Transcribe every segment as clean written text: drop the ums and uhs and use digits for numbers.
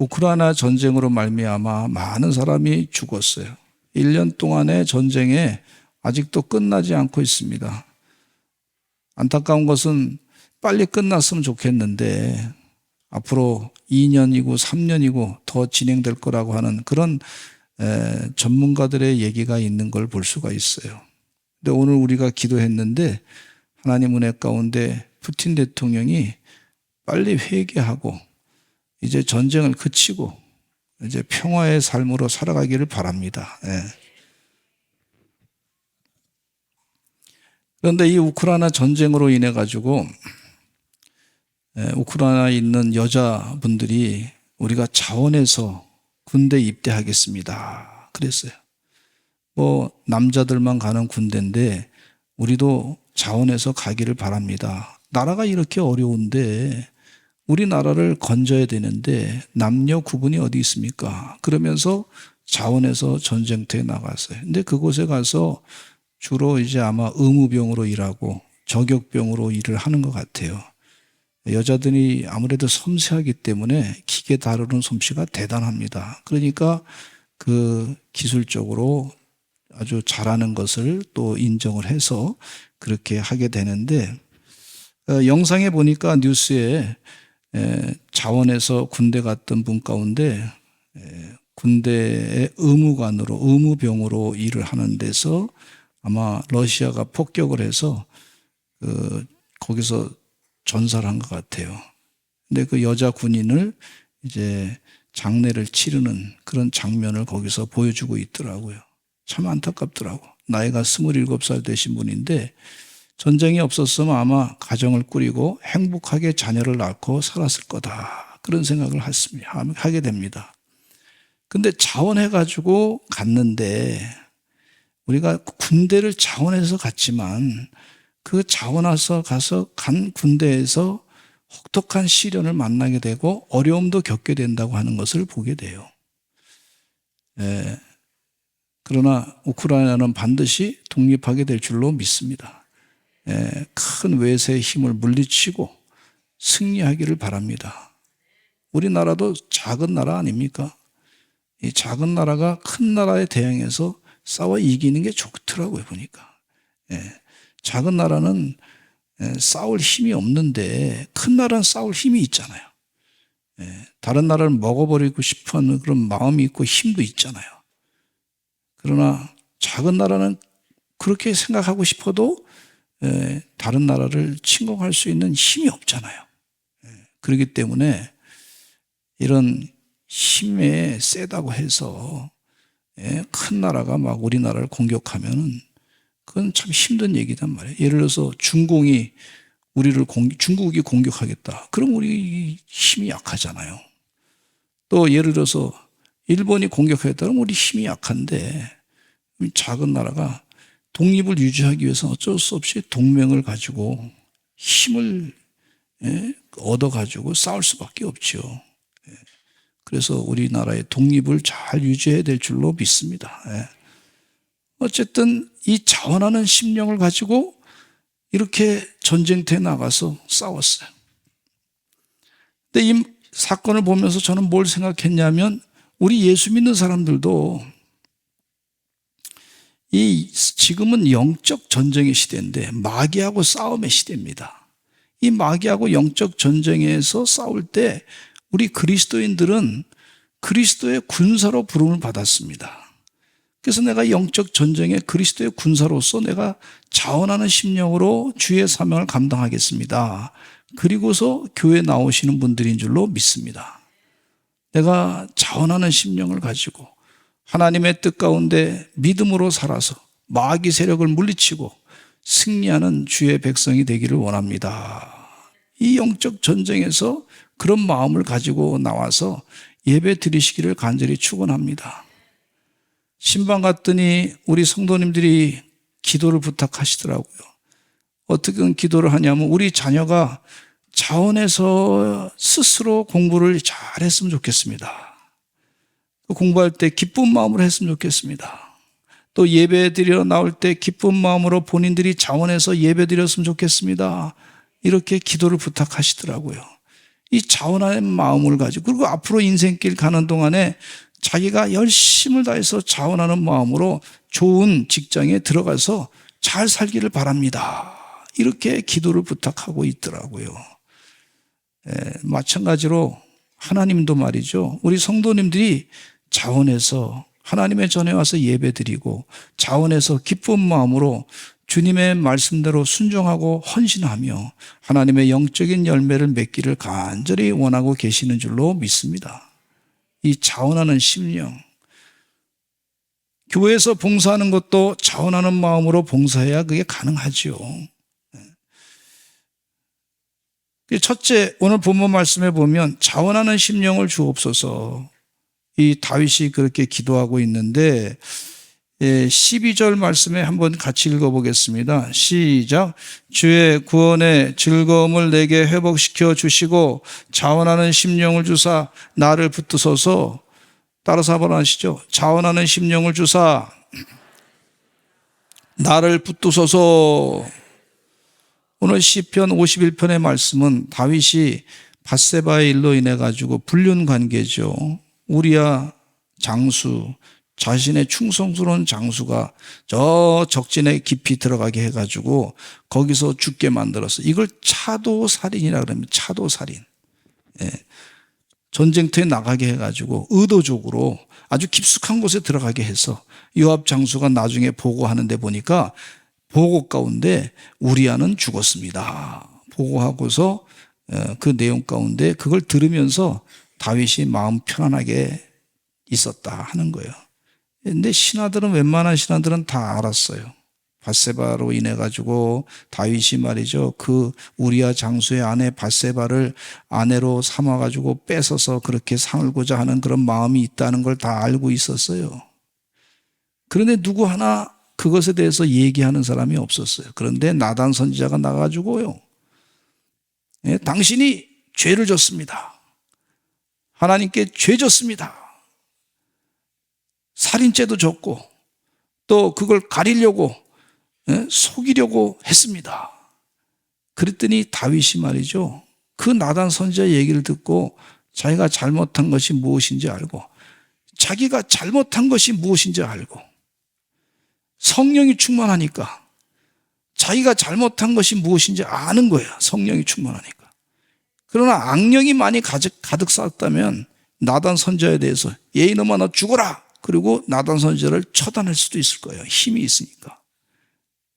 우크라이나 전쟁으로 말미암아 많은 사람이 죽었어요. 1년 동안의 전쟁에 아직도 끝나지 않고 있습니다. 안타까운 것은 빨리 끝났으면 좋겠는데 앞으로 2년이고 3년이고 더 진행될 거라고 하는 그런 전문가들의 얘기가 있는 걸 볼 수가 있어요. 근데 오늘 우리가 기도했는데 하나님 은혜 가운데 푸틴 대통령이 빨리 회개하고 이제 전쟁을 그치고 이제 평화의 삶으로 살아가기를 바랍니다. 그런데 이 우크라이나 전쟁으로 인해 가지고 우크라이나에 있는 여자분들이 우리가 자원해서 군대 입대하겠습니다. 그랬어요. 남자들만 가는 군대인데 우리도 자원해서 가기를 바랍니다. 나라가 이렇게 어려운데 우리나라를 건져야 되는데 남녀 구분이 어디 있습니까? 그러면서 자원해서 전쟁터에 나갔어요. 근데 그곳에 가서 주로 이제 아마 의무병으로 일하고 저격병으로 일을 하는 것 같아요. 여자들이 아무래도 섬세하기 때문에 기계 다루는 솜씨가 대단합니다. 그러니까 그 기술적으로 아주 잘하는 것을 또 인정을 해서 그렇게 하게 되는데 영상에 보니까 뉴스에 자원해서 군대 갔던 분 가운데 군대의 의무관으로 의무병으로 일을 하는 데서 아마 러시아가 폭격을 해서 거기서 전사를 한 것 같아요. 근데 그 여자 군인을 이제 장례를 치르는 그런 장면을 거기서 보여주고 있더라고요. 참 안타깝더라고. 나이가 27살 되신 분인데 전쟁이 없었으면 아마 가정을 꾸리고 행복하게 자녀를 낳고 살았을 거다. 그런 생각을 하게 됩니다. 근데 자원해가지고 갔는데 우리가 군대를 자원해서 갔지만 그 자원해서 간 군대에서 혹독한 시련을 만나게 되고 어려움도 겪게 된다고 하는 것을 보게 돼요. 그러나 우크라이나는 반드시 독립하게 될 줄로 믿습니다. 큰 외세의 힘을 물리치고 승리하기를 바랍니다. 우리나라도 작은 나라 아닙니까? 이 작은 나라가 큰 나라에 대항해서 싸워 이기는 게 좋더라고요, 보니까. 작은 나라는 싸울 힘이 없는데 큰 나라는 싸울 힘이 있잖아요. 다른 나라를 먹어버리고 싶어하는 그런 마음이 있고 힘도 있잖아요. 그러나 작은 나라는 그렇게 생각하고 싶어도 다른 나라를 침공할 수 있는 힘이 없잖아요. 그렇기 때문에 이런 힘에 세다고 해서 큰 나라가 막 우리나라를 공격하면은 그건 참 힘든 얘기단 말이에요. 예를 들어서 중국이 공격하겠다. 그럼 우리 힘이 약하잖아요. 또 예를 들어서 일본이 공격하겠다. 그럼 우리 힘이 약한데 작은 나라가 독립을 유지하기 위해서 어쩔 수 없이 동맹을 가지고 힘을 얻어가지고 싸울 수밖에 없죠. 그래서 우리나라의 독립을 잘 유지해야 될 줄로 믿습니다. 어쨌든 이 자원하는 심령을 가지고 이렇게 전쟁터에 나가서 싸웠어요. 근데 이 사건을 보면서 저는 뭘 생각했냐면 우리 예수 믿는 사람들도 지금은 영적 전쟁의 시대인데 마귀하고 싸움의 시대입니다. 이 마귀하고 영적 전쟁에서 싸울 때 우리 그리스도인들은 그리스도의 군사로 부름을 받았습니다. 그래서 내가 영적 전쟁에 그리스도의 군사로서 내가 자원하는 심령으로 주의 사명을 감당하겠습니다. 그리고서 교회에 나오시는 분들인 줄로 믿습니다. 내가 자원하는 심령을 가지고 하나님의 뜻 가운데 믿음으로 살아서 마귀 세력을 물리치고 승리하는 주의 백성이 되기를 원합니다. 이 영적 전쟁에서 그런 마음을 가지고 나와서 예배 드리시기를 간절히 축원합니다. 신방 갔더니 우리 성도님들이 기도를 부탁하시더라고요. 어떻게 기도를 하냐면 우리 자녀가 자원해서 스스로 공부를 잘했으면 좋겠습니다. 공부할 때 기쁜 마음으로 했으면 좋겠습니다. 또 예배 드리러 나올 때 기쁜 마음으로 본인들이 자원해서 예배 드렸으면 좋겠습니다. 이렇게 기도를 부탁하시더라고요. 이 자원하는 마음을 가지고, 그리고 앞으로 인생길 가는 동안에 자기가 열심을 다해서 자원하는 마음으로 좋은 직장에 들어가서 잘 살기를 바랍니다. 이렇게 기도를 부탁하고 있더라고요. 마찬가지로 하나님도 말이죠. 우리 성도님들이 자원해서 하나님의 전에 와서 예배드리고 자원해서 기쁜 마음으로 주님의 말씀대로 순종하고 헌신하며 하나님의 영적인 열매를 맺기를 간절히 원하고 계시는 줄로 믿습니다. 이 자원하는 심령, 교회에서 봉사하는 것도 자원하는 마음으로 봉사해야 그게 가능하죠. 첫째, 오늘 본문 말씀에 보면 자원하는 심령을 주옵소서. 이 다윗이 그렇게 기도하고 있는데 12절 말씀에 한번 같이 읽어보겠습니다. 시작. 주의 구원의 즐거움을 내게 회복시켜 주시고 자원하는 심령을 주사 나를 붙드소서. 따라서 한번 하시죠. 자원하는 심령을 주사 나를 붙드소서. 오늘 시편 51편의 말씀은 다윗이 밧세바의 일로 인해 가지고 불륜 관계죠. 우리야 장수, 자신의 충성스러운 장수가 저 적진에 깊이 들어가게 해가지고 거기서 죽게 만들었어. 이걸 차도살인이라 그럽니다. 차도살인. 전쟁터에 나가게 해가지고 의도적으로 아주 깊숙한 곳에 들어가게 해서 요압 장수가 나중에 보고하는데 보니까 보고 가운데 우리아는 죽었습니다. 보고하고서 그 내용 가운데 그걸 들으면서 다윗이 마음 편안하게 있었다 하는 거예요. 근데 신하들은, 웬만한 신하들은 다 알았어요. 밧세바로 인해 가지고 다윗이 말이죠, 그 우리아 장수의 아내 밧세바를 아내로 삼아 가지고 뺏어서 그렇게 삼을고자 하는 그런 마음이 있다는 걸 다 알고 있었어요. 그런데 누구 하나 그것에 대해서 얘기하는 사람이 없었어요. 그런데 나단 선지자가 나가지고요, 당신이 죄를 졌습니다. 하나님께 죄 졌습니다. 살인죄도 졌고 또 그걸 가리려고 속이려고 했습니다. 그랬더니 다윗이 말이죠, 그 나단 선지자 얘기를 듣고 자기가 잘못한 것이 무엇인지 알고, 자기가 잘못한 것이 무엇인지 알고, 성령이 충만하니까 자기가 잘못한 것이 무엇인지 아는 거예요. 성령이 충만하니까. 그러나 악령이 많이 가득 쌓았다면 나단 선지자에 대해서 얘 이놈아 너 죽어라, 그리고 나단 선지자를 처단할 수도 있을 거예요. 힘이 있으니까.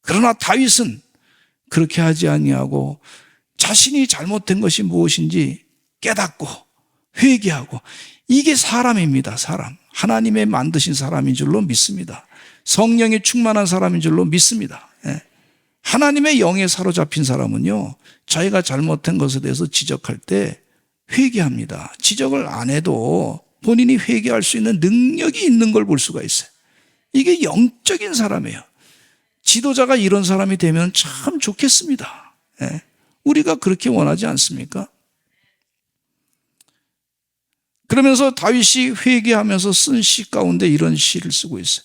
그러나 다윗은 그렇게 하지 아니하고 자신이 잘못된 것이 무엇인지 깨닫고 회개하고, 이게 사람입니다. 사람. 하나님의 만드신 사람인 줄로 믿습니다. 성령이 충만한 사람인 줄로 믿습니다. 하나님의 영에 사로잡힌 사람은요, 자기가 잘못한 것에 대해서 지적할 때 회개합니다. 지적을 안 해도 본인이 회개할 수 있는 능력이 있는 걸 볼 수가 있어요. 이게 영적인 사람이에요. 지도자가 이런 사람이 되면 참 좋겠습니다. 우리가 그렇게 원하지 않습니까? 그러면서 다윗이 회개하면서 쓴 시 가운데 이런 시를 쓰고 있어요.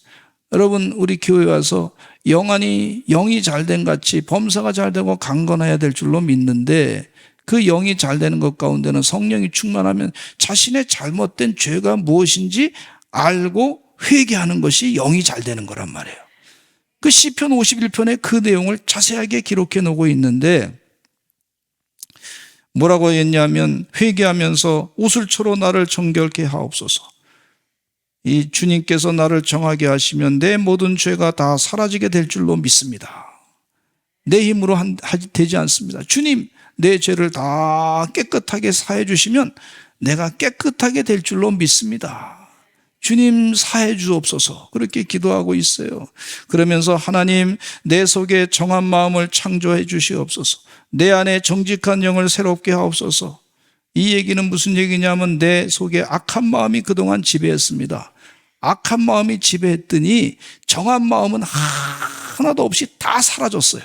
여러분, 우리 교회 와서 영이 잘된 같이 범사가 잘되고 강건해야 될 줄로 믿는데, 그 영이 잘되는 것 가운데는 성령이 충만하면 자신의 잘못된 죄가 무엇인지 알고 회개하는 것이 영이 잘되는 거란 말이에요. 그 시편 51편에 그 내용을 자세하게 기록해 놓고 있는데, 뭐라고 했냐면 회개하면서 우슬초로 나를 정결케 하옵소서. 이 주님께서 나를 정하게 하시면 내 모든 죄가 다 사라지게 될 줄로 믿습니다. 내 힘으로 되지 않습니다. 주님, 내 죄를 다 깨끗하게 사해 주시면 내가 깨끗하게 될 줄로 믿습니다. 주님 사해 주옵소서. 그렇게 기도하고 있어요. 그러면서 하나님, 내 속에 정한 마음을 창조해 주시옵소서. 내 안에 정직한 영을 새롭게 하옵소서. 이 얘기는 무슨 얘기냐면 내 속에 악한 마음이 그동안 지배했습니다. 악한 마음이 지배했더니 정한 마음은 하나도 없이 다 사라졌어요.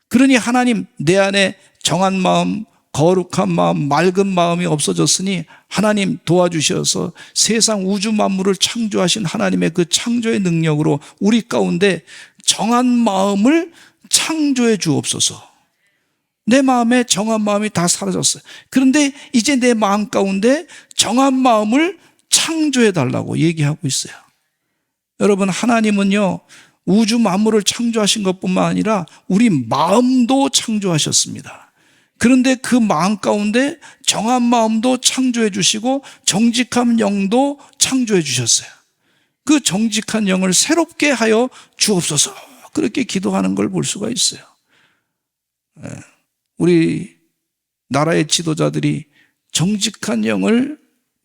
그러니 하나님, 내 안에 정한 마음, 거룩한 마음, 맑은 마음이 없어졌으니 하나님 도와주셔서 세상 우주 만물을 창조하신 하나님의 그 창조의 능력으로 우리 가운데 정한 마음을 창조해 주옵소서. 내 마음에 정한 마음이 다 사라졌어요. 그런데 이제 내 마음 가운데 정한 마음을 창조해 달라고 얘기하고 있어요. 여러분, 하나님은요, 우주 만물을 창조하신 것뿐만 아니라 우리 마음도 창조하셨습니다. 그런데 그 마음 가운데 정한 마음도 창조해 주시고 정직한 영도 창조해 주셨어요. 그 정직한 영을 새롭게 하여 주옵소서, 그렇게 기도하는 걸 볼 수가 있어요. 우리 나라의 지도자들이 정직한 영을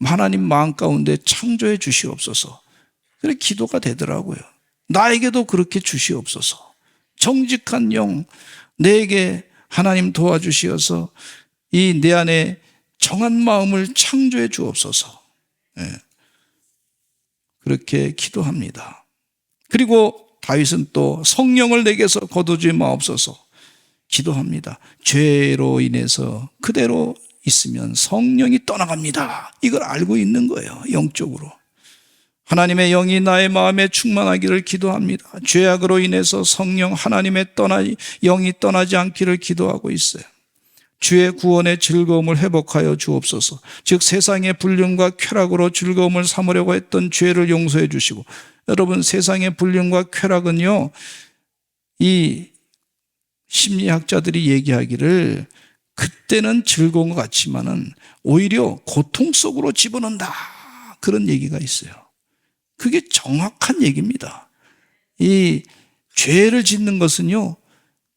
하나님 마음 가운데 창조해 주시옵소서, 그렇게 기도가 되더라고요. 나에게도 그렇게 주시옵소서. 정직한 영 내게 하나님 도와주시어서 이 내 안에 정한 마음을 창조해 주옵소서. 그렇게 기도합니다. 그리고 다윗은 또 성령을 내게서 거두지 마옵소서 기도합니다. 죄로 인해서 그대로 있으면 성령이 떠나갑니다. 이걸 알고 있는 거예요, 영적으로. 하나님의 영이 나의 마음에 충만하기를 기도합니다. 죄악으로 인해서 성령 하나님의 영이 떠나지 않기를 기도하고 있어요. 주의 구원의 즐거움을 회복하여 주옵소서. 즉 세상의 불륜과 쾌락으로 즐거움을 삼으려고 했던 죄를 용서해 주시고, 여러분, 세상의 불륜과 쾌락은요, 이 심리학자들이 얘기하기를 그때는 즐거운 것 같지만은 오히려 고통 속으로 집어넣는다, 그런 얘기가 있어요. 그게 정확한 얘기입니다. 이 죄를 짓는 것은요,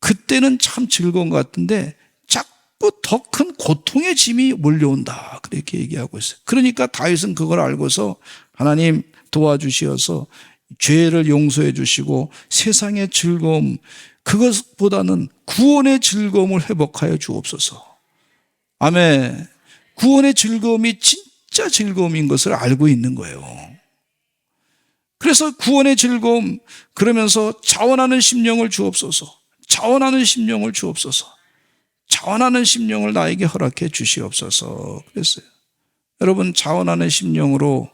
그때는 참 즐거운 것 같은데 자꾸 더 큰 고통의 짐이 몰려온다, 그렇게 얘기하고 있어요. 그러니까 다윗은 그걸 알고서 하나님 도와주시어서 죄를 용서해 주시고 세상의 즐거움, 그것보다는 구원의 즐거움을 회복하여 주옵소서. 아멘. 구원의 즐거움이 진짜 즐거움인 것을 알고 있는 거예요. 그래서 구원의 즐거움, 그러면서 자원하는 심령을 주옵소서. 자원하는 심령을 주옵소서. 자원하는 심령을 나에게 허락해 주시옵소서 그랬어요. 여러분, 자원하는 심령으로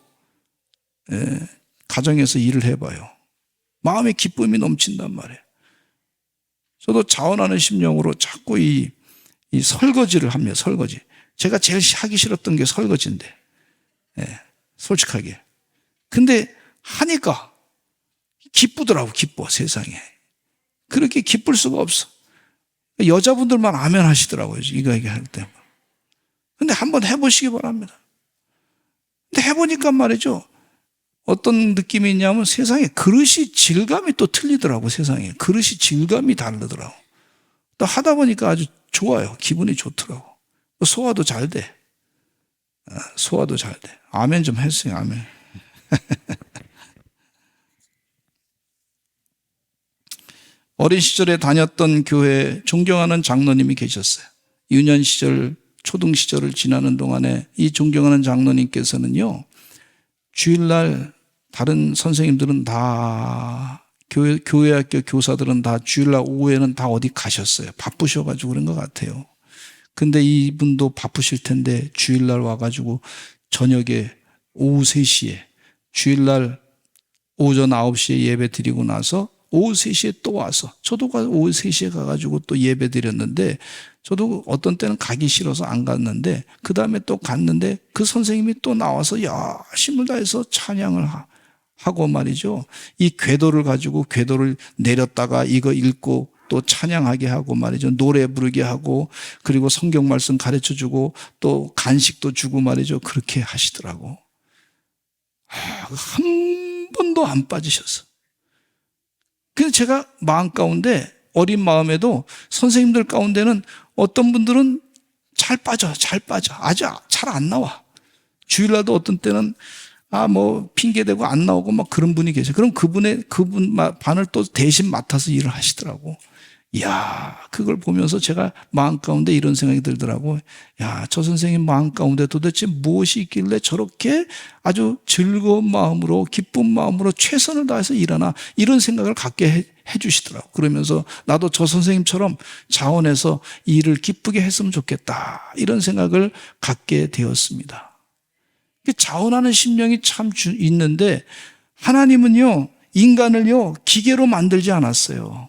가정에서 일을 해봐요. 마음에 기쁨이 넘친단 말이에요. 저도 자원하는 심령으로 자꾸 이 설거지를 합니다. 설거지. 제가 제일 하기 싫었던 게 설거지인데, 솔직하게. 근데 하니까 기쁘더라고. 기뻐, 세상에. 그렇게 기쁠 수가 없어. 여자분들만 아멘 하시더라고요, 이거 얘기할 때. 근데 한번 해보시기 바랍니다. 근데 해보니까 말이죠, 어떤 느낌이 있냐면 세상에 그릇이 질감이 또 틀리더라고. 세상에 그릇이 질감이 다르더라고. 또 하다 보니까 아주 좋아요. 기분이 좋더라고. 소화도 잘 돼. 소화도 잘 돼. 아멘 좀 했어요. 아멘. 어린 시절에 다녔던 교회에 존경하는 장로님이 계셨어요. 유년 시절, 초등 시절을 지나는 동안에 이 존경하는 장로님께서는요, 주일날 다른 선생님들은 다, 교회학교 교사들은 다 주일날 오후에는 다 어디 가셨어요. 바쁘셔가지고 그런 것 같아요. 근데 이분도 바쁘실 텐데 주일날 와가지고 저녁에 오후 3시에, 주일날 오전 9시에 예배 드리고 나서 오후 3시에 또 와서, 저도 오후 3시에 가가지고 또 예배 드렸는데, 저도 어떤 때는 가기 싫어서 안 갔는데, 그 다음에 또 갔는데, 그 선생님이 또 나와서 힘을 다해서 찬양을 하고 말이죠. 이 궤도를 가지고 궤도를 내렸다가 이거 읽고 또 찬양하게 하고 말이죠. 노래 부르게 하고, 그리고 성경 말씀 가르쳐 주고, 또 간식도 주고 말이죠. 그렇게 하시더라고. 한 번도 안 빠지셨어. 그래서 제가 마음 가운데, 어린 마음에도 선생님들 가운데는 어떤 분들은 잘 빠져. 아주 잘 안 나와. 주일날도 어떤 때는 핑계대고 안 나오고 막 그런 분이 계세요. 그럼 그분 반을 또 대신 맡아서 일을 하시더라고. 이야, 그걸 보면서 제가 마음 가운데 이런 생각이 들더라고. 야, 저 선생님 마음 가운데 도대체 무엇이 있길래 저렇게 아주 즐거운 마음으로, 기쁜 마음으로 최선을 다해서 일하나, 이런 생각을 갖게 해주시더라고. 그러면서 나도 저 선생님처럼 자원해서 일을 기쁘게 했으면 좋겠다, 이런 생각을 갖게 되었습니다. 자원하는 심령이 참 있는데, 하나님은요, 인간을요, 기계로 만들지 않았어요.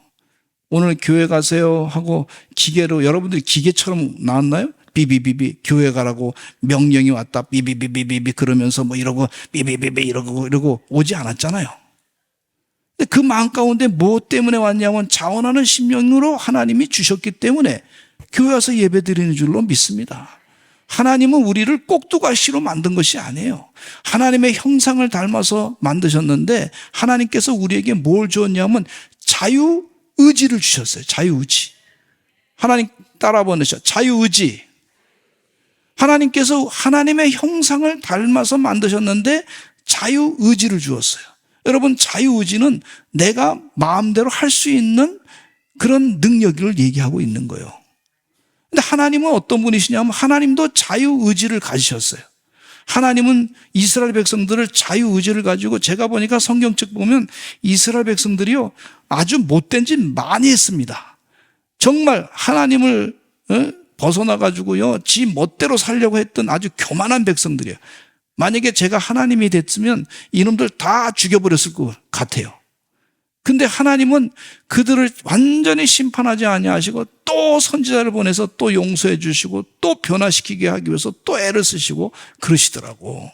오늘 교회 가세요 하고 기계로, 여러분들이 기계처럼 나왔나요? 비비비비 교회 가라고 명령이 왔다 비비비비비 그러면서 뭐 이러고 비비비비 이러고 오지 않았잖아요. 근데 그 마음 가운데 무엇 때문에 왔냐면 자원하는 심령으로 하나님이 주셨기 때문에 교회 와서 예배 드리는 줄로 믿습니다. 하나님은 우리를 꼭두가시로 만든 것이 아니에요. 하나님의 형상을 닮아서 만드셨는데 하나님께서 우리에게 뭘 주었냐면 자유의지를 주셨어요. 자유의지. 하나님 따라 보내셔. 자유의지. 하나님께서 하나님의 형상을 닮아서 만드셨는데 자유의지를 주었어요. 여러분, 자유의지는 내가 마음대로 할 수 있는 그런 능력을 얘기하고 있는 거예요. 근데 하나님은 어떤 분이시냐면 하나님도 자유의지를 가지셨어요. 하나님은 이스라엘 백성들을 자유의지를 가지고, 제가 보니까 성경책 보면 이스라엘 백성들이요 아주 못된 짓 많이 했습니다. 정말 하나님을 벗어나 가지고요 지 멋대로 살려고 했던 아주 교만한 백성들이에요. 만약에 제가 하나님이 됐으면 이놈들 다 죽여버렸을 것 같아요. 근데 하나님은 그들을 완전히 심판하지 아니하시고 또 선지자를 보내서 또 용서해 주시고 또 변화시키게 하기 위해서 또 애를 쓰시고 그러시더라고.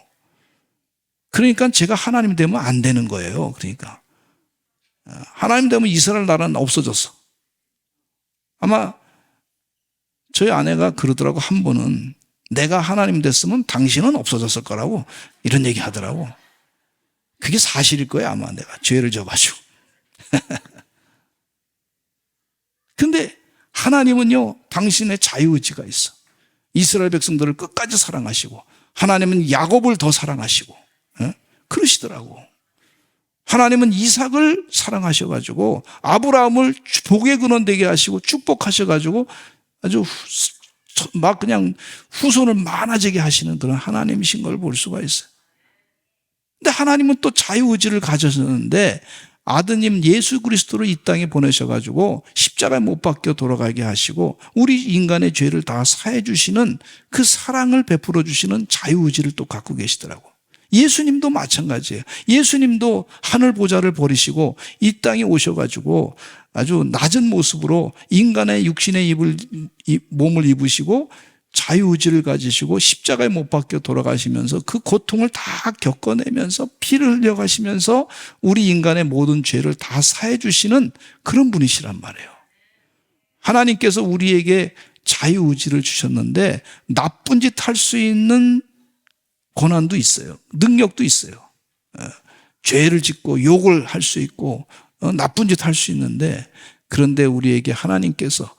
그러니까 제가 하나님 되면 안 되는 거예요. 그러니까 하나님 되면 이스라엘 나라는 없어졌어. 아마 저희 아내가 그러더라고. 한 번은 내가 하나님 됐으면 당신은 없어졌을 거라고 이런 얘기 하더라고. 그게 사실일 거예요. 아마 내가 죄를 져가지고. 근데 하나님은요 당신의 자유의지가 있어. 이스라엘 백성들을 끝까지 사랑하시고 하나님은 야곱을 더 사랑하시고 그러시더라고. 하나님은 이삭을 사랑하셔가지고 아브라함을 복의 근원 되게 하시고 축복하셔가지고 아주 막 그냥 후손을 많아지게 하시는 그런 하나님이신 걸 볼 수가 있어요. 근데 하나님은 또 자유의지를 가졌는데 아드님 예수 그리스도를 이 땅에 보내셔가지고 십자가에 못 박혀 돌아가게 하시고 우리 인간의 죄를 다 사해 주시는 그 사랑을 베풀어 주시는 자유의지를 또 갖고 계시더라고. 예수님도 마찬가지예요. 예수님도 하늘 보좌를 버리시고 이 땅에 오셔가지고 아주 낮은 모습으로 인간의 육신의 몸을 입으시고 자유의지를 가지시고 십자가에 못 박혀 돌아가시면서 그 고통을 다 겪어내면서 피를 흘려가시면서 우리 인간의 모든 죄를 다 사해 주시는 그런 분이시란 말이에요. 하나님께서 우리에게 자유의지를 주셨는데 나쁜 짓 할 수 있는 권한도 있어요. 능력도 있어요. 죄를 짓고 욕을 할 수 있고 나쁜 짓 할 수 있는데, 그런데 우리에게 하나님께서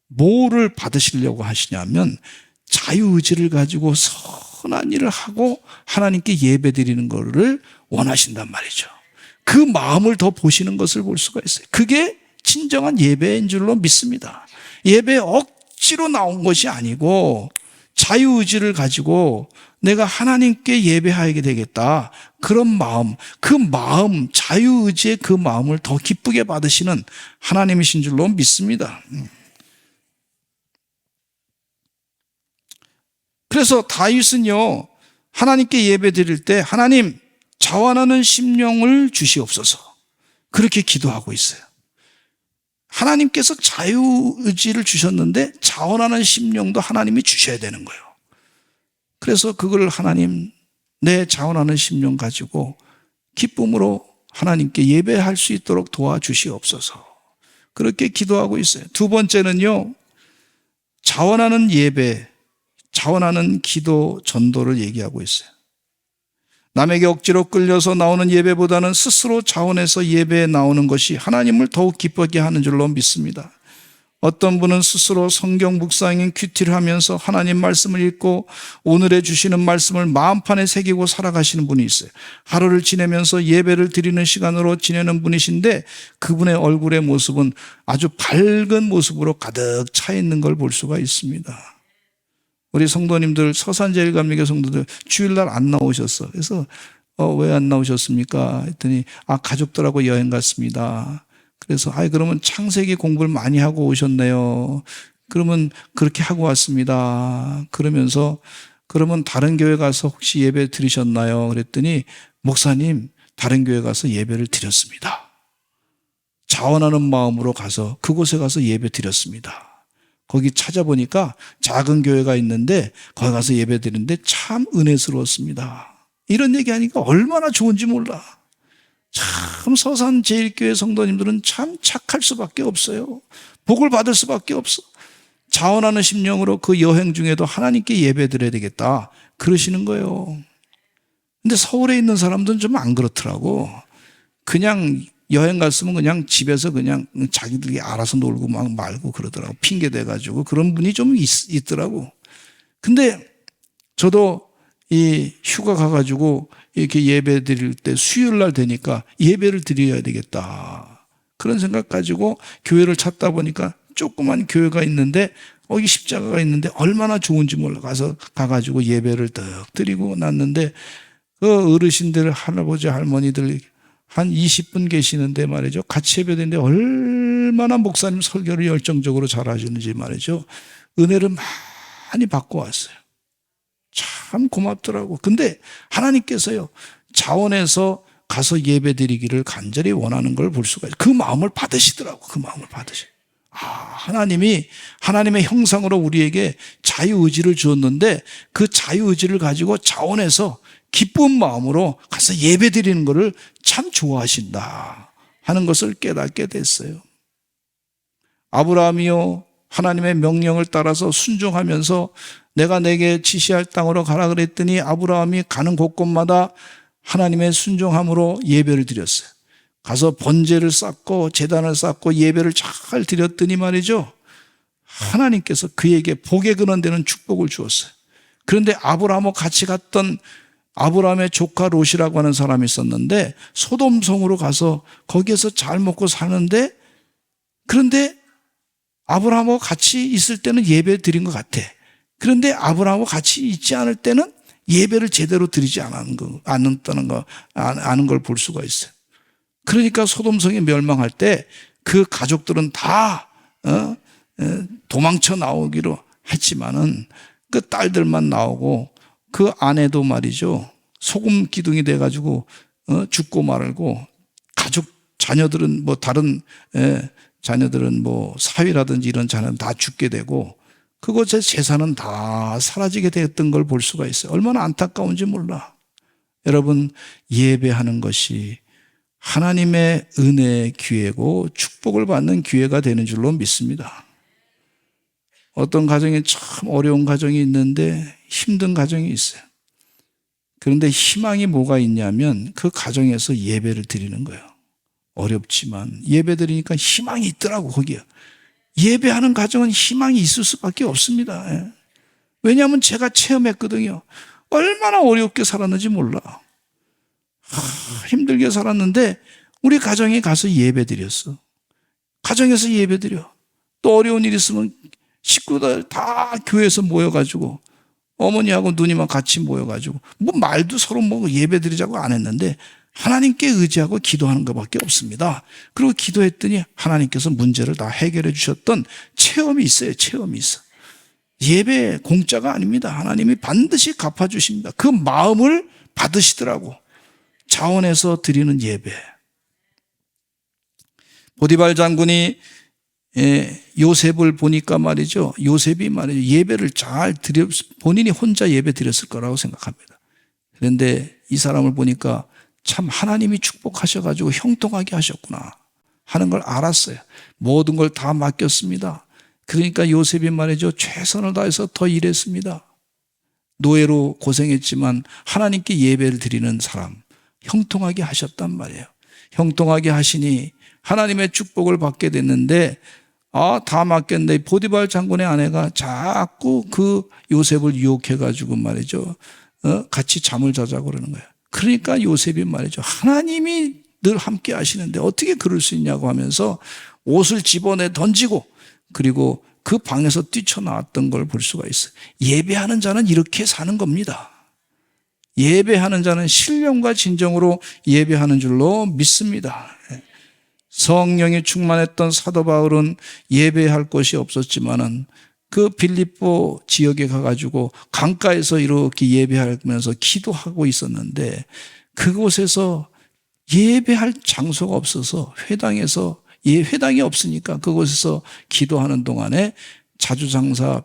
뭐를 받으시려고 하시냐면 자유의지를 가지고 선한 일을 하고 하나님께 예배드리는 것을 원하신단 말이죠. 그 마음을 더 보시는 것을 볼 수가 있어요. 그게 진정한 예배인 줄로 믿습니다. 예배 억지로 나온 것이 아니고 자유의지를 가지고 내가 하나님께 예배하게 되겠다, 그런 마음, 그 마음, 자유의지의 그 마음을 더 기쁘게 받으시는 하나님이신 줄로 믿습니다. 그래서 다윗은요 하나님께 예배드릴 때 하나님 자원하는 심령을 주시옵소서 그렇게 기도하고 있어요. 하나님께서 자유의지를 주셨는데 자원하는 심령도 하나님이 주셔야 되는 거예요. 그래서 그걸 하나님 내 자원하는 심령 가지고 기쁨으로 하나님께 예배할 수 있도록 도와주시옵소서 그렇게 기도하고 있어요. 두 번째는요 자원하는 예배, 자원하는 기도, 전도를 얘기하고 있어요. 남에게 억지로 끌려서 나오는 예배보다는 스스로 자원해서 예배에 나오는 것이 하나님을 더욱 기쁘게 하는 줄로 믿습니다. 어떤 분은 스스로 성경 묵상인 큐티를 하면서 하나님 말씀을 읽고 오늘에 주시는 말씀을 마음판에 새기고 살아가시는 분이 있어요. 하루를 지내면서 예배를 드리는 시간으로 지내는 분이신데 그분의 얼굴의 모습은 아주 밝은 모습으로 가득 차 있는 걸 볼 수가 있습니다. 우리 성도님들, 서산제일감리교 성도들 주일날 안 나오셨어. 그래서 왜 안 나오셨습니까? 했더니 가족들하고 여행 갔습니다. 그래서 그러면 창세기 공부를 많이 하고 오셨네요. 그러면 그렇게 하고 왔습니다. 그러면서 그러면 다른 교회 가서 혹시 예배 드리셨나요? 그랬더니 목사님 다른 교회 가서 예배를 드렸습니다. 자원하는 마음으로 가서 그곳에 가서 예배 드렸습니다. 거기 찾아보니까 작은 교회가 있는데 거기 가서 예배 드리는데 참 은혜스러웠습니다. 이런 얘기하니까 얼마나 좋은지 몰라. 참 서산 제일교회 성도님들은 참 착할 수밖에 없어요. 복을 받을 수밖에 없어. 자원하는 심령으로 그 여행 중에도 하나님께 예배 드려야 되겠다 그러시는 거예요. 근데 서울에 있는 사람들은 좀 안 그렇더라고. 그냥 여행 갔으면 그냥 집에서 그냥 자기들이 알아서 놀고 막 말고 그러더라고. 핑계 대가지고 그런 분이 좀 있더라고. 근데 저도 이 휴가 가가지고 이렇게 예배 드릴 때 수요일 날 되니까 예배를 드려야 되겠다. 그런 생각 가지고 교회를 찾다 보니까 조그만 교회가 있는데 이 십자가가 있는데 얼마나 좋은지 몰라. 가가지고 예배를 딱 드리고 났는데 그 어르신들, 할아버지, 할머니들 한 20분 계시는데 말이죠. 같이 예배드리는데 얼마나 목사님 설교를 열정적으로 잘하시는지 말이죠. 은혜를 많이 받고 왔어요. 참 고맙더라고. 근데 하나님께서요, 자원해서 가서 예배 드리기를 간절히 원하는 걸 볼 수가 있어요. 그 마음을 받으시더라고. 그 마음을 받으셔. 하나님이 하나님의 형상으로 우리에게 자유의지를 주었는데 그 자유의지를 가지고 자원해서 기쁜 마음으로 가서 예배 드리는 것을 참 좋아하신다 하는 것을 깨닫게 됐어요. 아브라함이요, 하나님의 명령을 따라서 순종하면서 내가 내게 지시할 땅으로 가라 그랬더니 아브라함이 가는 곳곳마다 하나님의 순종함으로 예배를 드렸어요. 가서 번제를 쌓고 제단을 쌓고 예배를 잘 드렸더니 말이죠, 하나님께서 그에게 복에 근원되는 축복을 주었어요. 그런데 아브라함과 같이 갔던 아브라함의 조카 롯이라고 하는 사람이 있었는데 소돔성으로 가서 거기에서 잘 먹고 사는데, 그런데 아브라함하고 같이 있을 때는 예배 드린 것 같아. 그런데 아브라함하고 같이 있지 않을 때는 예배를 제대로 드리지 않았다는 거, 아는 걸 볼 수가 있어요. 그러니까 소돔성이 멸망할 때 그 가족들은 다 도망쳐 나오기로 했지만은 그 딸들만 나오고 그 아내도 말이죠, 소금 기둥이 돼가지고 죽고 말고, 가족 자녀들은 뭐 다른 자녀들은 뭐 사위라든지 이런 자녀는 다 죽게 되고 그곳의 재산은 다 사라지게 되었던 걸 볼 수가 있어요. 얼마나 안타까운지 몰라. 여러분, 예배하는 것이 하나님의 은혜의 기회고 축복을 받는 기회가 되는 줄로 믿습니다. 어떤 가정에 참 어려운 가정이 있는데 힘든 가정이 있어요. 그런데 희망이 뭐가 있냐면 그 가정에서 예배를 드리는 거예요. 어렵지만 예배 드리니까 희망이 있더라고. 거기에 예배하는 가정은 희망이 있을 수밖에 없습니다. 왜냐하면 제가 체험했거든요. 얼마나 어렵게 살았는지 몰라. 힘들게 살았는데 우리 가정에 가서 예배 드렸어. 가정에서 예배 드려. 또 어려운 일 있으면 식구들 다 교회에서 모여가지고 어머니하고 누님하고 같이 모여가지고 뭐 말도 서로 뭐 예배 드리자고 안 했는데 하나님께 의지하고 기도하는 것밖에 없습니다. 그리고 기도했더니 하나님께서 문제를 다 해결해 주셨던 체험이 있어요. 체험이 있어. 예배 공짜가 아닙니다. 하나님이 반드시 갚아주십니다. 그 마음을 받으시더라고. 자원해서 드리는 예배. 보디발 장군이 요셉을 보니까 말이죠, 요셉이 말이죠, 예배를 잘 드려, 본인이 혼자 예배 드렸을 거라고 생각합니다. 그런데 이 사람을 보니까 참 하나님이 축복하셔가지고 형통하게 하셨구나 하는 걸 알았어요. 모든 걸 다 맡겼습니다. 그러니까 요셉이 말이죠, 최선을 다해서 더 일했습니다. 노예로 고생했지만 하나님께 예배를 드리는 사람, 형통하게 하셨단 말이에요. 형통하게 하시니 하나님의 축복을 받게 됐는데, 다 맡겼는데 보디발 장군의 아내가 자꾸 그 요셉을 유혹해가지고 말이죠, 같이 잠을 자자고 그러는 거예요. 그러니까 요셉이 말이죠, 하나님이 늘 함께 하시는데 어떻게 그럴 수 있냐고 하면서 옷을 집어내 던지고 그리고 그 방에서 뛰쳐나왔던 걸 볼 수가 있어요. 예배하는 자는 이렇게 사는 겁니다. 예배하는 자는 신령과 진정으로 예배하는 줄로 믿습니다. 성령이 충만했던 사도 바울은 예배할 곳이 없었지만은 그 빌립보 지역에 가가지고 강가에서 이렇게 예배하면서 기도하고 있었는데 그곳에서 예배할 장소가 없어서 회당에서 회당이 없으니까 그곳에서 기도하는 동안에 자주장사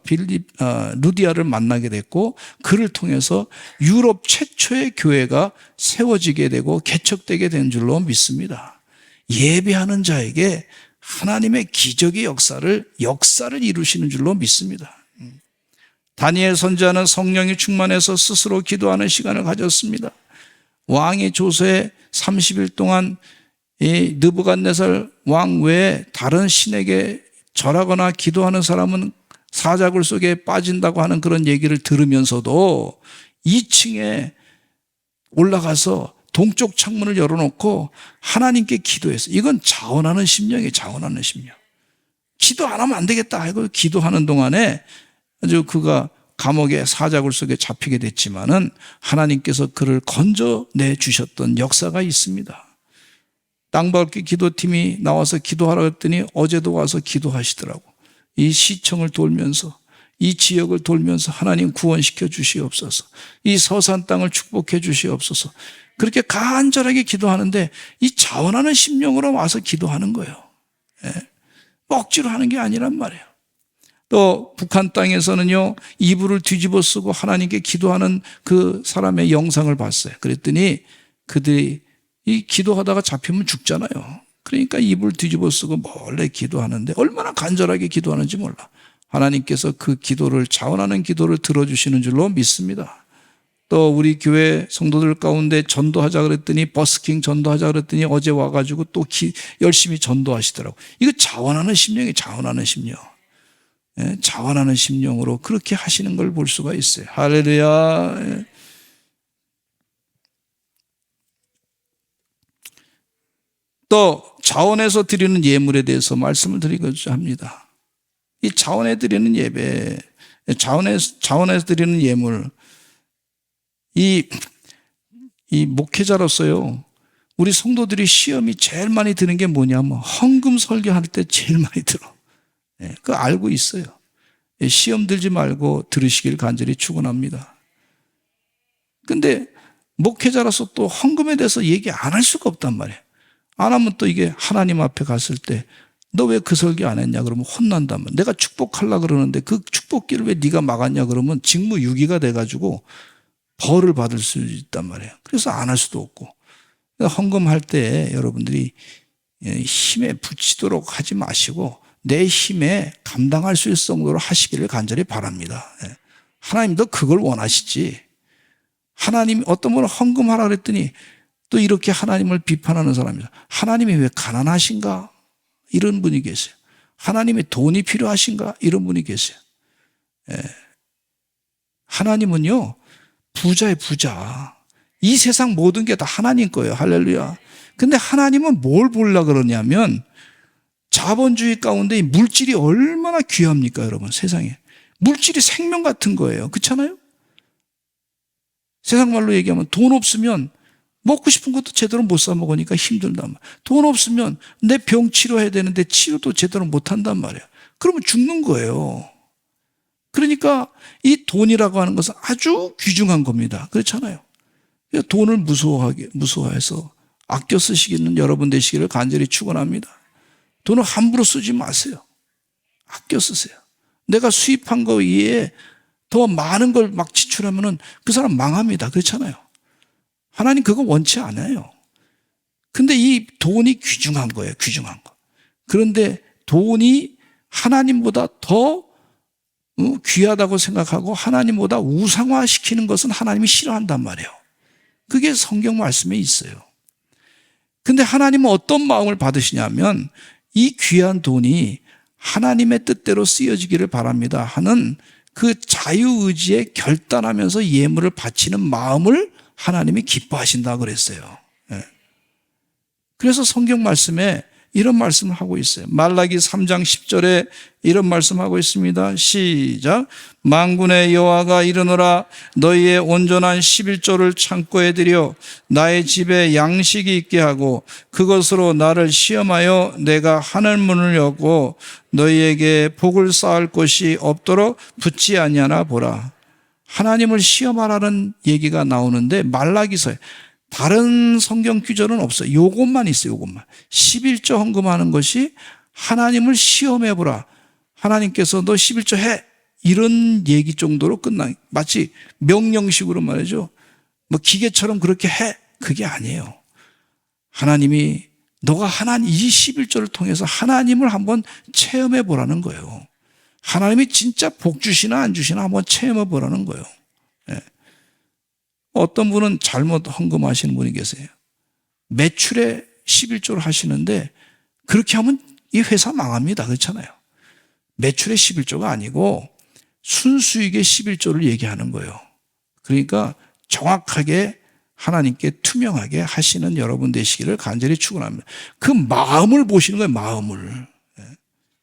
루디아를 만나게 됐고, 그를 통해서 유럽 최초의 교회가 세워지게 되고 개척되게 된 줄로 믿습니다. 예배하는 자에게 하나님의 기적의 역사를 이루시는 줄로 믿습니다. 다니엘 선지자는 성령이 충만해서 스스로 기도하는 시간을 가졌습니다. 왕의 조서에 30일 동안 이 느부갓네살 왕 외에 다른 신에게 절하거나 기도하는 사람은 사자굴 속에 빠진다고 하는 그런 얘기를 들으면서도 2층에 올라가서 동쪽 창문을 열어놓고 하나님께 기도했어요. 이건 자원하는 심령이에요. 자원하는 심령. 기도 안 하면 안 되겠다 하고 기도하는 동안에 아주 그가 감옥의 사자굴 속에 잡히게 됐지만은 하나님께서 그를 건져내 주셨던 역사가 있습니다. 땅밟기 기도팀이 나와서 기도하라고 했더니 어제도 와서 기도하시더라고. 이 시청을 돌면서, 이 지역을 돌면서 하나님 구원시켜 주시옵소서, 이 서산 땅을 축복해 주시옵소서, 그렇게 간절하게 기도하는데 이 자원하는 심령으로 와서 기도하는 거예요. 억지로 하는 게 아니란 말이에요. 또 북한 땅에서는요, 이불을 뒤집어 쓰고 하나님께 기도하는 그 사람의 영상을 봤어요. 그랬더니 그들이 이 기도하다가 잡히면 죽잖아요. 그러니까 이불 뒤집어 쓰고 몰래 기도하는데 얼마나 간절하게 기도하는지 몰라. 하나님께서 그 기도를, 자원하는 기도를 들어주시는 줄로 믿습니다. 또 우리 교회 성도들 가운데 전도하자 그랬더니, 버스킹 전도하자 그랬더니 어제 와가지고 또 열심히 전도하시더라고. 이거 자원하는 심령이, 자원하는 심령. 자원하는 심령으로 그렇게 하시는 걸 볼 수가 있어요. 할렐루야. 또 자원해서 드리는 예물에 대해서 말씀을 드리고자 합니다. 이 자원해 드리는 예배, 자원해서 드리는 예물, 이 목회자로서요, 우리 성도들이 시험이 제일 많이 드는 게 뭐냐면 헌금 설교할 때 제일 많이 들어. 그거 알고 있어요. 시험 들지 말고 들으시길 간절히 축원합니다. 근데 목회자로서 또 헌금에 대해서 얘기 안 할 수가 없단 말이에요. 안 하면 또 이게 하나님 앞에 갔을 때 너 왜 그 설교 안 했냐 그러면 혼난단 말이에요. 내가 축복하려고 그러는데 그 축복기를 왜 네가 막았냐 그러면 직무유기가 돼가지고 벌을 받을 수 있단 말이에요. 그래서 안 할 수도 없고. 헌금할 때 여러분들이 힘에 부치도록 하지 마시고 내 힘에 감당할 수 있을 정도로 하시기를 간절히 바랍니다. 하나님도 그걸 원하시지. 하나님, 어떤 분은 헌금하라 그랬더니 또 이렇게 하나님을 비판하는 사람이죠. 하나님이 왜 가난하신가? 이런 분이 계세요. 하나님의 돈이 필요하신가? 이런 분이 계세요. 하나님은요, 부자의 부자. 이 세상 모든 게 다 하나님 거예요. 할렐루야. 근데 하나님은 뭘 보려고 그러냐면 자본주의 가운데 이 물질이 얼마나 귀합니까, 여러분, 세상에. 물질이 생명 같은 거예요. 그렇잖아요? 세상 말로 얘기하면 돈 없으면 먹고 싶은 것도 제대로 못 사 먹으니까 힘들단 말이에요. 돈 없으면 내 병 치료해야 되는데 치료도 제대로 못 한단 말이에요. 그러면 죽는 거예요. 그러니까 이 돈이라고 하는 것은 아주 귀중한 겁니다. 그렇잖아요. 돈을 무서워해서 아껴 쓰시기는 여러분 되시기를 간절히 축원합니다. 돈을 함부로 쓰지 마세요. 아껴 쓰세요. 내가 수입한 거 이외에 더 많은 걸 막 지출하면은 그 사람 망합니다. 그렇잖아요. 하나님 그거 원치 않아요. 근데 이 돈이 귀중한 거예요. 귀중한 거. 그런데 돈이 하나님보다 더 귀하다고 생각하고 하나님보다 우상화시키는 것은 하나님이 싫어한단 말이에요. 그게 성경 말씀에 있어요. 근데 하나님은 어떤 마음을 받으시냐면 이 귀한 돈이 하나님의 뜻대로 쓰여지기를 바랍니다 하는 그 자유의지에 결단하면서 예물을 바치는 마음을 하나님이 기뻐하신다고 그랬어요. 그래서 성경 말씀에 이런 말씀을 하고 있어요. 말라기 3장 10절에 이런 말씀하고 있습니다. 시작. 만군의 여호와가 이르노라 너희의 온전한 11조를 창고에 들여 나의 집에 양식이 있게 하고 그것으로 나를 시험하여 내가 하늘 문을 열고 너희에게 복을 쌓을 곳이 없도록 붙지 아니하나 보라. 하나님을 시험하라는 얘기가 나오는데 말라기서에 다른 성경 규절은 없어요. 요것만 있어요. 요것만. 11조 헌금하는 것이 하나님을 시험해보라. 하나님께서 너 11조 해. 이런 얘기 정도로 끝나. 마치 명령식으로 말이죠. 뭐 기계처럼 그렇게 해. 그게 아니에요. 하나님이 너가 이 11조를 통해서 하나님을 한번 체험해 보라는 거예요. 하나님이 진짜 복 주시나 안 주시나 한번 체험해 보라는 거예요. 예. 어떤 분은 잘못 헌금하시는 분이 계세요. 매출에 11조를 하시는데 그렇게 하면 이 회사 망합니다. 그렇잖아요. 매출에 11조가 아니고 순수익의 11조를 얘기하는 거예요. 그러니까 정확하게 하나님께 투명하게 하시는 여러분 되시기를 간절히 축원합니다. 그 마음을 보시는 거예요. 마음을.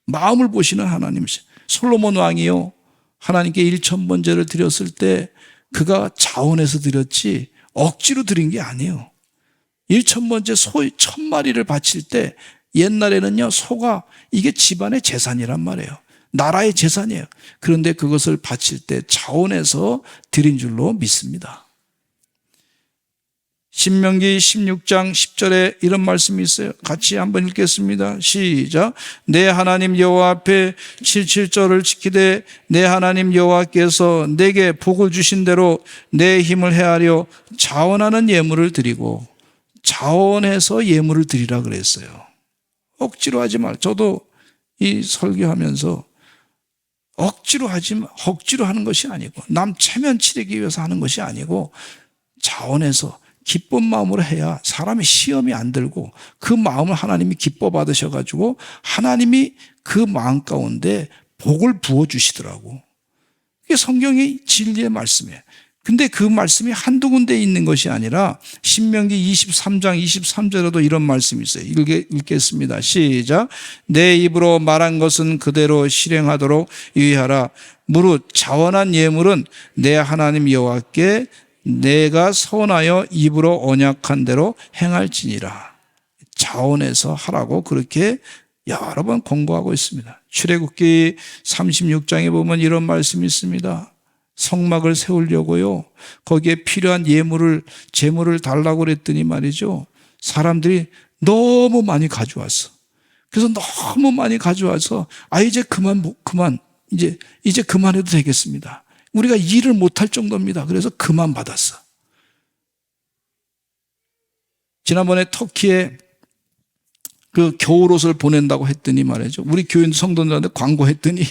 마음을 보시는 하나님. 솔로몬 왕이요, 하나님께 1,000번제를 드렸을 때 그가 자원해서 드렸지 억지로 드린 게 아니에요. 1,000번제 소 1,000마리를 바칠 때 옛날에는요, 소가 이게 집안의 재산이란 말이에요. 나라의 재산이에요. 그런데 그것을 바칠 때 자원해서 드린 줄로 믿습니다. 신명기 16장 10절에 이런 말씀이 있어요. 같이 한번 읽겠습니다. 시작. 내 하나님 여호와 앞에 77절을 지키되 내 하나님 여호와께서 내게 복을 주신 대로 내 힘을 헤아려 자원하는 예물을 드리고, 자원해서 예물을 드리라 그랬어요. 억지로 하지 말. 저도 이 설교하면서 억지로 하는 것이 아니고, 남 체면 치르기 위해서 하는 것이 아니고, 자원해서 기쁜 마음으로 해야 사람이 시험이 안 들고 그 마음을 하나님이 기뻐 받으셔가지고 하나님이 그 마음 가운데 복을 부어주시더라고. 그게 성경의 진리의 말씀이에요. 근데 그 말씀이 한두 군데 있는 것이 아니라 신명기 23장 23절에도 이런 말씀이 있어요. 읽겠습니다. 시작. 내 입으로 말한 것은 그대로 실행하도록 유의하라. 무릇 자원한 예물은 내 하나님 여호와께 내가 선하여 입으로 언약한 대로 행할지니라. 자원해서 하라고 그렇게 여러 번 권고하고 있습니다. 출애굽기 36장에 보면 이런 말씀이 있습니다. 성막을 세우려고요, 거기에 필요한 제물을 달라고 그랬더니 말이죠, 사람들이 너무 많이 가져왔어. 그래서 너무 많이 가져와서 이제 이제 그만해도 되겠습니다. 우리가 일을 못할 정도입니다. 그래서 그만 받았어. 지난번에 터키에 그 겨울옷을 보낸다고 했더니 말이죠, 우리 교인 성도들한테 광고했더니,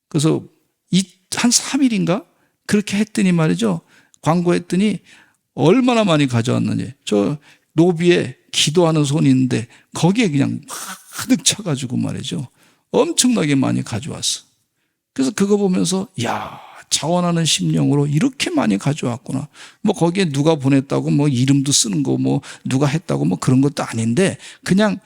그래서 한 3일인가 그렇게 했더니 말이죠, 광고했더니 얼마나 많이 가져왔는지. 저 노비에 기도하는 손이 있는데 거기에 그냥 가득 차가지고 말이죠, 엄청나게 많이 가져왔어. 그래서 그거 보면서 자원하는 심령으로 이렇게 많이 가져왔구나. 뭐 거기에 누가 보냈다고 뭐 이름도 쓰는 거 뭐 누가 했다고 뭐 그런 것도 아닌데 그냥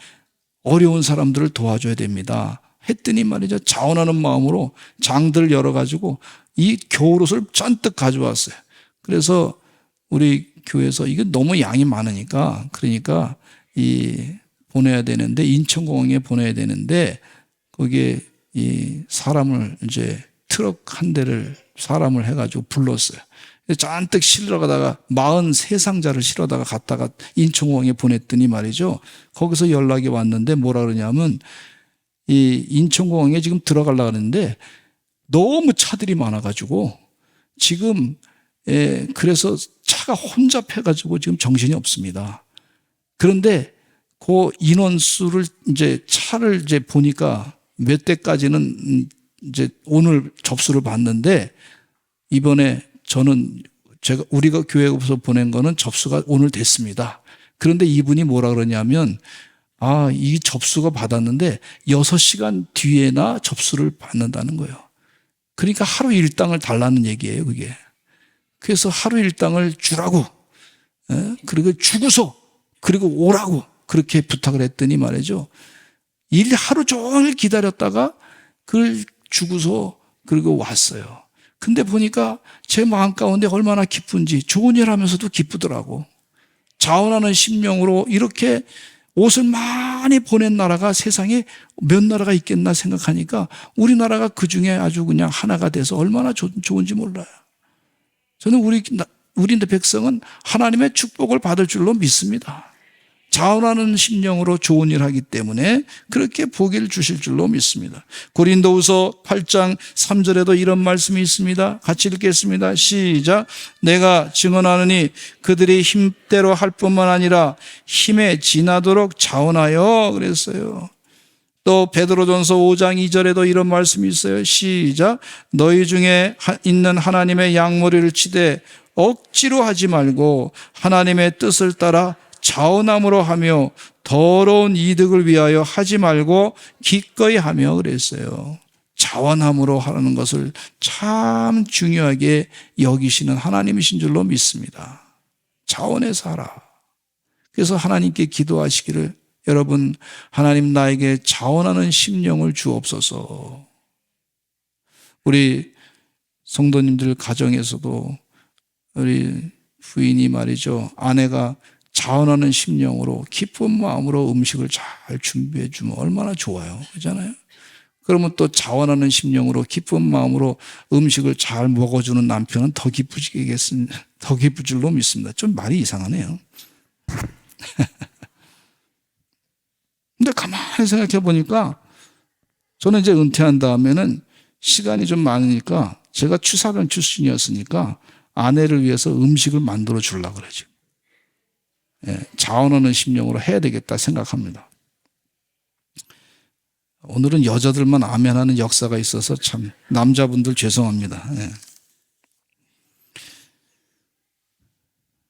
어려운 사람들을 도와줘야 됩니다 했더니 말이죠, 자원하는 마음으로 장들 열어가지고 이 겨울옷을 잔뜩 가져왔어요. 그래서 우리 교회에서 이게 너무 양이 많으니까, 그러니까 보내야 되는데, 인천공항에 보내야 되는데 거기에 이 사람을 이제 트럭 한 대를 사람을 해가지고 불렀어요. 잔뜩 실어가다가 43상자를 실어다가 갔다가 인천공항에 보냈더니 말이죠, 거기서 연락이 왔는데 뭐라 그러냐면, 이 인천공항에 지금 들어가려고 하는데 너무 차들이 많아가지고 지금 그래서 차가 혼잡해가지고 지금 정신이 없습니다. 그런데 그 인원수를 차를 보니까 몇 대까지는 오늘 접수를 받는데, 이번에 우리가 교회에서 보낸 거는 접수가 오늘 됐습니다. 그런데 이분이 뭐라 그러냐면, 이 접수가 받았는데 6시간 뒤에나 접수를 받는다는 거예요. 그러니까 하루 일당을 달라는 얘기예요, 그게. 그래서 하루 일당을 주라고, 그리고 주고서, 그리고 오라고 그렇게 부탁을 했더니 말이죠, 하루 종일 기다렸다가 그걸 주고서 그리고 왔어요. 근데 보니까 제 마음 가운데 얼마나 기쁜지, 좋은 일 하면서도 기쁘더라고. 자원하는 심령으로 이렇게 옷을 많이 보낸 나라가 세상에 몇 나라가 있겠나 생각하니까 우리나라가 그 중에 아주 그냥 하나가 돼서 얼마나 좋은지 몰라요. 저는 우리 우리의 백성은 하나님의 축복을 받을 줄로 믿습니다. 자원하는 심령으로 좋은 일 하기 때문에 그렇게 복을 주실 줄로 믿습니다. 고린도후서 8장 3절에도 이런 말씀이 있습니다. 같이 읽겠습니다. 시작. 내가 증언하느니 그들이 힘대로 할 뿐만 아니라 힘에 지나도록 자원하여 그랬어요. 또 베드로전서 5장 2절에도 이런 말씀이 있어요. 시작. 너희 중에 있는 하나님의 양머리를 치되 억지로 하지 말고 하나님의 뜻을 따라 자원함으로 하며 더러운 이득을 위하여 하지 말고 기꺼이 하며 그랬어요. 자원함으로 하는 것을 참 중요하게 여기시는 하나님이신 줄로 믿습니다. 자원해서 하라. 그래서 하나님께 기도하시기를 여러분 하나님 나에게 자원하는 심령을 주옵소서. 우리 성도님들 가정에서도 우리 부인이 말이죠. 아내가 자원하는 심령으로 기쁜 마음으로 음식을 잘 준비해 주면 얼마나 좋아요. 그렇잖아요. 그러면 또 자원하는 심령으로 기쁜 마음으로 음식을 잘 먹어주는 남편은 더 기쁠 줄로 믿습니다. 좀 말이 이상하네요. 근데 가만히 생각해 보니까 저는 이제 은퇴한 다음에는 시간이 좀 많으니까 제가 취사병 출신이었으니까 아내를 위해서 음식을 만들어 주려고 그러죠. 자원하는 심령으로 해야 되겠다 생각합니다. 오늘은 여자들만 아멘하는 역사가 있어서 참 남자분들 죄송합니다.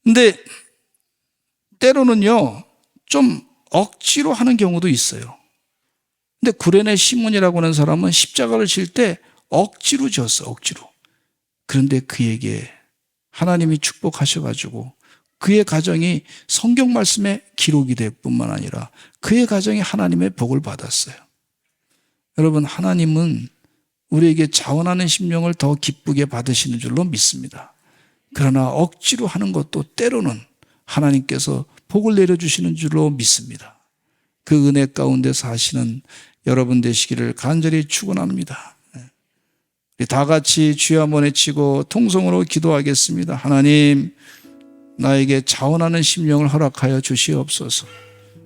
근데 때로는요 좀 억지로 하는 경우도 있어요. 근데 구레네 시몬이라고 하는 사람은 십자가를 질 때 억지로 졌어. 억지로. 그런데 그에게 하나님이 축복하셔가지고 그의 가정이 성경 말씀에 기록이 될 뿐만 아니라 그의 가정이 하나님의 복을 받았어요. 여러분 하나님은 우리에게 자원하는 심령을 더 기쁘게 받으시는 줄로 믿습니다. 그러나 억지로 하는 것도 때로는 하나님께서 복을 내려주시는 줄로 믿습니다. 그 은혜 가운데 사시는 여러분 되시기를 간절히 축원합니다. 우리 다 같이 주여 한번 외치고 통성으로 기도하겠습니다. 하나님 나에게 자원하는 심령을 허락하여 주시옵소서.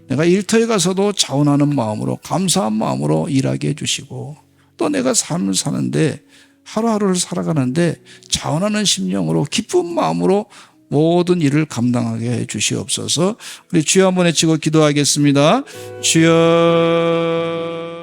내가 일터에 가서도 자원하는 마음으로 감사한 마음으로 일하게 해주시고 또 내가 삶을 사는데 하루하루를 살아가는데 자원하는 심령으로 기쁜 마음으로 모든 일을 감당하게 해 주시옵소서. 우리 주여 한번 외치고 기도하겠습니다. 주여